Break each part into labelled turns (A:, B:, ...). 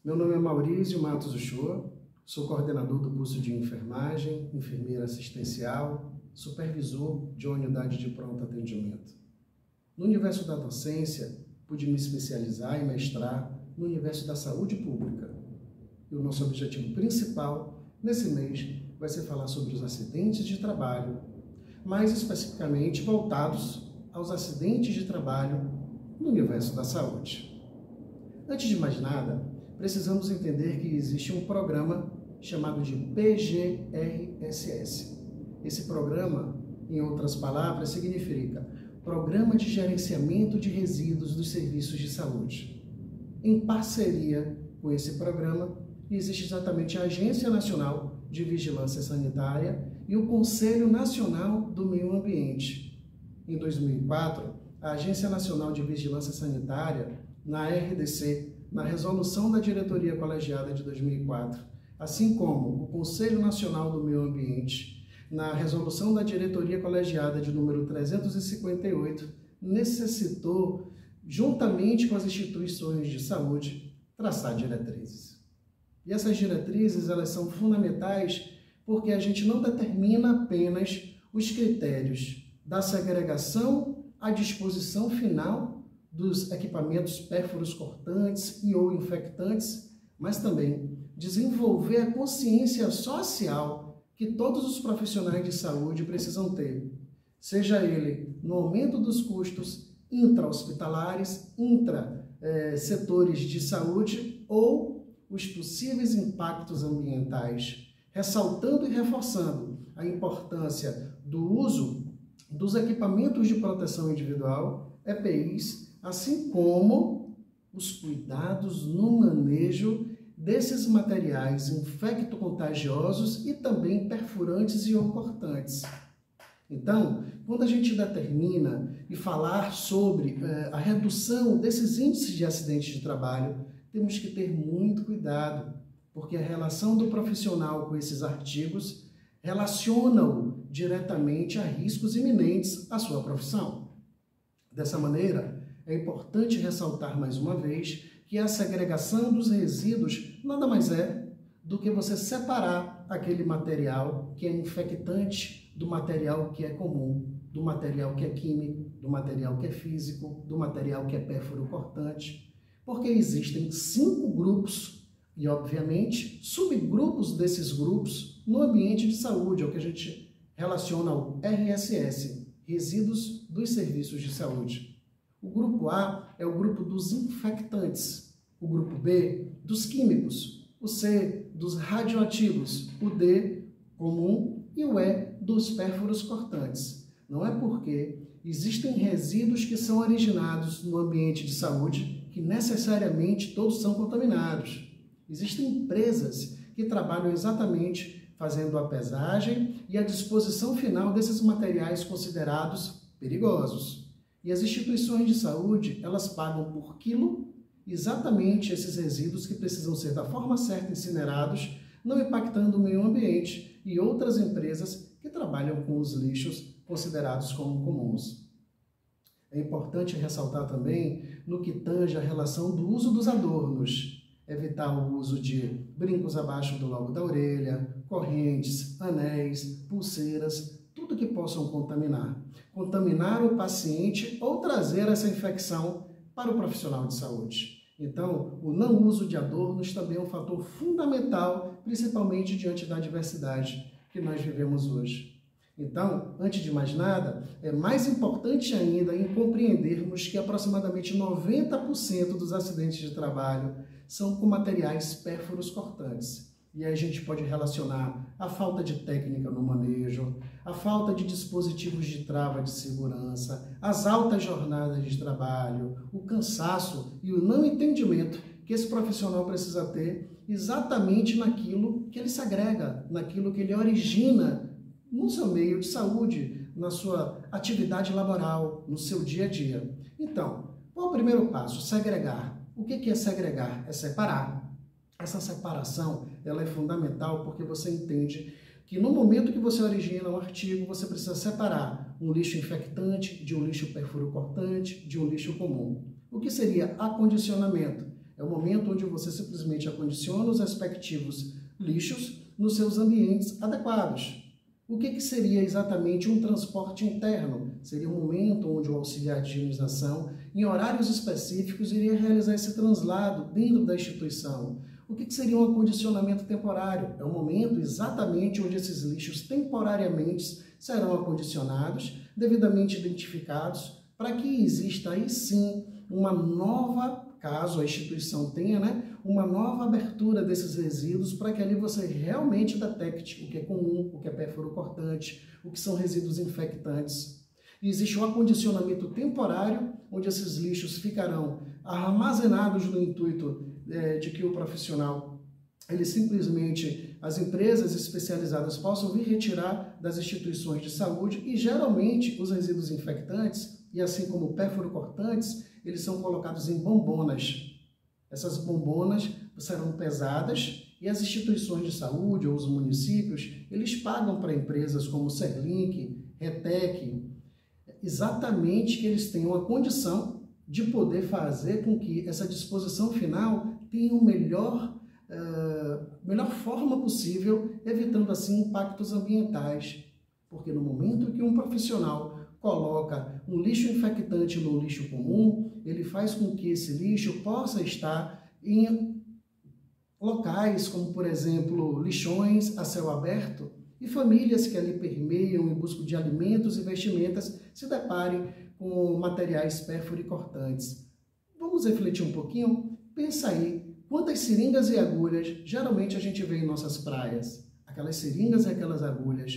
A: Meu nome é Maurício Matos Uchoa, sou coordenador do curso de enfermagem, enfermeira assistencial, supervisor de uma unidade de pronto atendimento. No universo da docência, pude me especializar e mestrar no universo da saúde pública. E o nosso objetivo principal nesse mês vai ser falar sobre os acidentes de trabalho, mais especificamente voltados aos acidentes de trabalho no universo da saúde. Antes de mais nada, precisamos entender que existe um programa chamado de PGRSS. Esse programa, em outras palavras, significa Programa de Gerenciamento de Resíduos dos Serviços de Saúde. Em parceria com esse programa, existe exatamente a Agência Nacional de Vigilância Sanitária e o Conselho Nacional do Meio Ambiente. Em 2004, a Agência Nacional de Vigilância Sanitária, na RDC, na Resolução da Diretoria Colegiada de 2004, assim como o Conselho Nacional do Meio Ambiente, na Resolução da Diretoria Colegiada de número 358, necessitou, juntamente com as instituições de saúde, traçar diretrizes. E essas diretrizes, elas são fundamentais porque a gente não determina apenas os critérios da segregação à disposição final dos equipamentos pérfuros cortantes e ou infectantes, mas também desenvolver a consciência social que todos os profissionais de saúde precisam ter, seja ele no aumento dos custos intra-hospitalares, intra-setores de saúde ou os possíveis impactos ambientais, ressaltando e reforçando a importância do uso dos equipamentos de proteção individual, EPIs, assim como os cuidados no manejo desses materiais infecto-contagiosos e também perfurantes e ou cortantes. Então, quando a gente determina e falar sobre a redução desses índices de acidentes de trabalho, temos que ter muito cuidado, porque a relação do profissional com esses artigos relaciona-o diretamente a riscos iminentes à sua profissão. Dessa maneira, é importante ressaltar mais uma vez que a segregação dos resíduos nada mais é do que você separar aquele material que é infectante do material que é comum, do material que é químico, do material que é físico, do material que é pérfuro cortante, porque existem 5 grupos e, obviamente, subgrupos desses grupos no ambiente de saúde, é o que a gente relaciona ao RSS, Resíduos dos Serviços de Saúde. O grupo A é o grupo dos infectantes, o grupo B dos químicos, o C dos radioativos, o D comum e o E dos pérfuros cortantes. Não é porque existem resíduos que são originados no ambiente de saúde que necessariamente todos são contaminados. Existem empresas que trabalham exatamente fazendo a pesagem e a disposição final desses materiais considerados perigosos. E as instituições de saúde, elas pagam por quilo exatamente esses resíduos que precisam ser da forma certa incinerados, não impactando o meio ambiente e outras empresas que trabalham com os lixos considerados como comuns. É importante ressaltar também no que tange a relação do uso dos adornos, evitar o uso de brincos abaixo do lobo da orelha, correntes, anéis, pulseiras, tudo que possam contaminar o paciente ou trazer essa infecção para o profissional de saúde. Então, o não uso de adornos também é um fator fundamental, principalmente diante da diversidade que nós vivemos hoje. Então, antes de mais nada, é mais importante ainda em compreendermos que aproximadamente 90% dos acidentes de trabalho são com materiais pérfuros cortantes. E aí a gente pode relacionar a falta de técnica no manejo, a falta de dispositivos de trava de segurança, as altas jornadas de trabalho, o cansaço e o não entendimento que esse profissional precisa ter exatamente naquilo que ele segrega, naquilo que ele origina no seu meio de saúde, na sua atividade laboral, no seu dia a dia. Então, qual é o primeiro passo? Segregar. O que é segregar? É separar. Essa separação ela é fundamental porque você entende que no momento que você origina um artigo, você precisa separar um lixo infectante de um lixo perfuro cortante, de um lixo comum. O que seria acondicionamento? É o momento onde você simplesmente acondiciona os respectivos lixos nos seus ambientes adequados. O que seria exatamente um transporte interno? Seria um momento onde o auxiliar de higienização, em horários específicos, iria realizar esse translado dentro da instituição. O que seria um acondicionamento temporário? É um momento exatamente onde esses lixos temporariamente serão acondicionados, devidamente identificados, para que exista aí sim uma nova, caso a instituição tenha, uma nova abertura desses resíduos para que ali você realmente detecte o que é comum, o que é pérfuro cortante, o que são resíduos infectantes. E existe um acondicionamento temporário, onde esses lixos ficarão armazenados no intuito de que o profissional, ele simplesmente, as empresas especializadas possam vir retirar das instituições de saúde e geralmente os resíduos infectantes, e assim como pérfuro cortantes, eles são colocados em bombonas. Essas bombonas serão pesadas e as instituições de saúde ou os municípios, eles pagam para empresas como Serlink, Retec, exatamente que eles tenham a condição de poder fazer com que essa disposição final tenha o melhor forma possível, evitando assim impactos ambientais. Porque no momento que um profissional coloca um lixo infectante no lixo comum, ele faz com que esse lixo possa estar em locais como, por exemplo, lixões a céu aberto, e famílias que ali permeiam em busca de alimentos e vestimentas se deparem com materiais perfuricortantes. Vamos refletir um pouquinho? Pensa aí, quantas seringas e agulhas geralmente a gente vê em nossas praias? Aquelas seringas e aquelas agulhas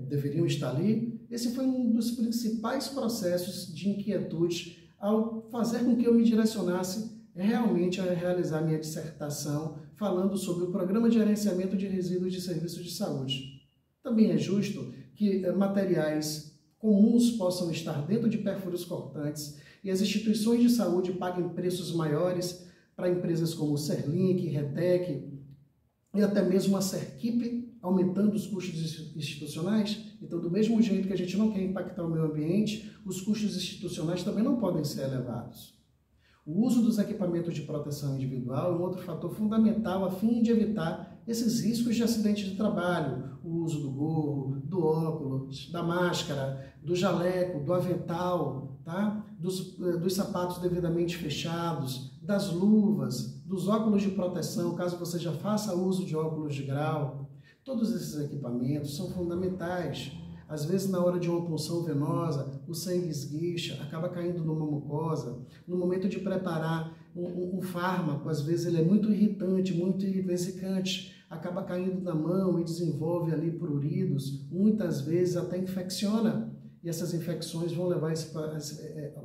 A: deveriam estar ali? Esse foi um dos principais processos de inquietude ao fazer com que eu me direcionasse realmente a realizar minha dissertação falando sobre o Programa de Gerenciamento de Resíduos de Serviços de Saúde. Também é justo que materiais comuns possam estar dentro de pérfuros cortantes e as instituições de saúde paguem preços maiores para empresas como Serlink, Retec e até mesmo a Serquipe, aumentando os custos institucionais. Então, do mesmo jeito que a gente não quer impactar o meio ambiente, os custos institucionais também não podem ser elevados. O uso dos equipamentos de proteção individual é um outro fator fundamental a fim de evitar esses riscos de acidente de trabalho. O uso do gorro, do óculos, da máscara, do jaleco, do avental, tá? dos sapatos devidamente fechados, das luvas, dos óculos de proteção, caso você já faça uso de óculos de grau. Todos esses equipamentos são fundamentais. Às vezes, na hora de uma punção venosa, o sangue esguicha, acaba caindo numa mucosa. No momento de preparar um fármaco, às vezes ele é muito irritante, muito vesicante, acaba caindo na mão e desenvolve ali pruridos, muitas vezes até infecciona. E essas infecções vão levar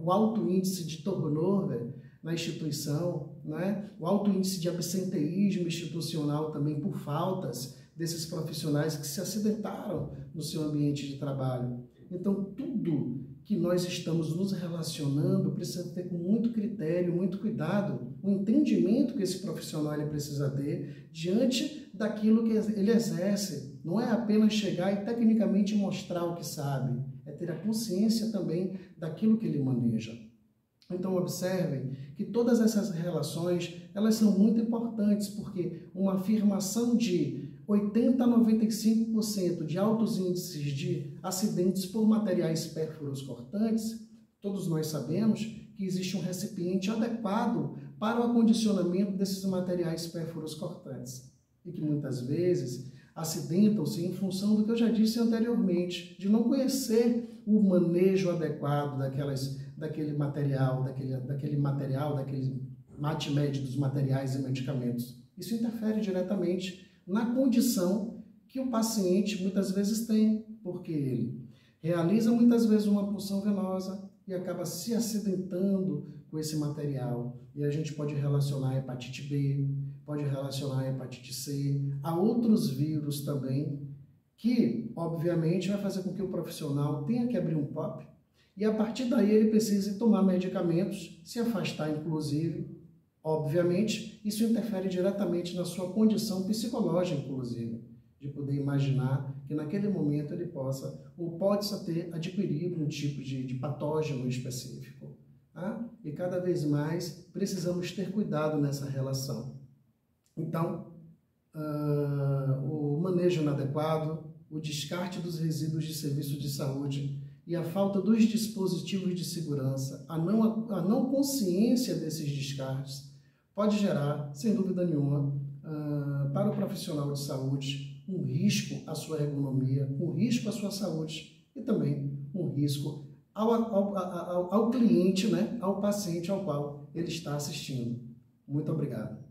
A: o alto índice de turnover na instituição, né? O alto índice de absenteísmo institucional também por faltas desses profissionais que se acidentaram no seu ambiente de trabalho. Então, tudo que nós estamos nos relacionando precisa ter com muito critério, muito cuidado, o entendimento que esse profissional ele precisa ter diante daquilo que ele exerce. Não é apenas chegar e tecnicamente mostrar o que sabe, é ter a consciência também daquilo que ele maneja. Então, observem que todas essas relações, elas são muito importantes, porque uma afirmação de 80% a 95% de altos índices de acidentes por materiais pérfuros cortantes, todos nós sabemos que existe um recipiente adequado para o acondicionamento desses materiais pérfuros cortantes e que muitas vezes acidentam-se em função do que eu já disse anteriormente, de não conhecer o manejo adequado daquele material, daquele mate-médio dos materiais e medicamentos. Isso interfere diretamente na condição que o paciente muitas vezes tem, porque ele realiza muitas vezes uma punção venosa e acaba se acidentando com esse material. E a gente pode relacionar a hepatite B, pode relacionar a hepatite C, a outros vírus também, que obviamente vai fazer com que o profissional tenha que abrir um POP e a partir daí ele precise tomar medicamentos, se afastar inclusive. Obviamente, isso interfere diretamente na sua condição psicológica, inclusive, de poder imaginar que naquele momento ele possa ou pode ter adquirido um tipo de patógeno específico. Tá? e cada vez mais precisamos ter cuidado nessa relação. Então, o manejo inadequado, o descarte dos resíduos de serviços de saúde e a falta dos dispositivos de segurança, a não consciência desses descartes, pode gerar, sem dúvida nenhuma, para o profissional de saúde, um risco à sua ergonomia, um risco à sua saúde e também um risco ao cliente, né, ao paciente ao qual ele está assistindo. Muito obrigado.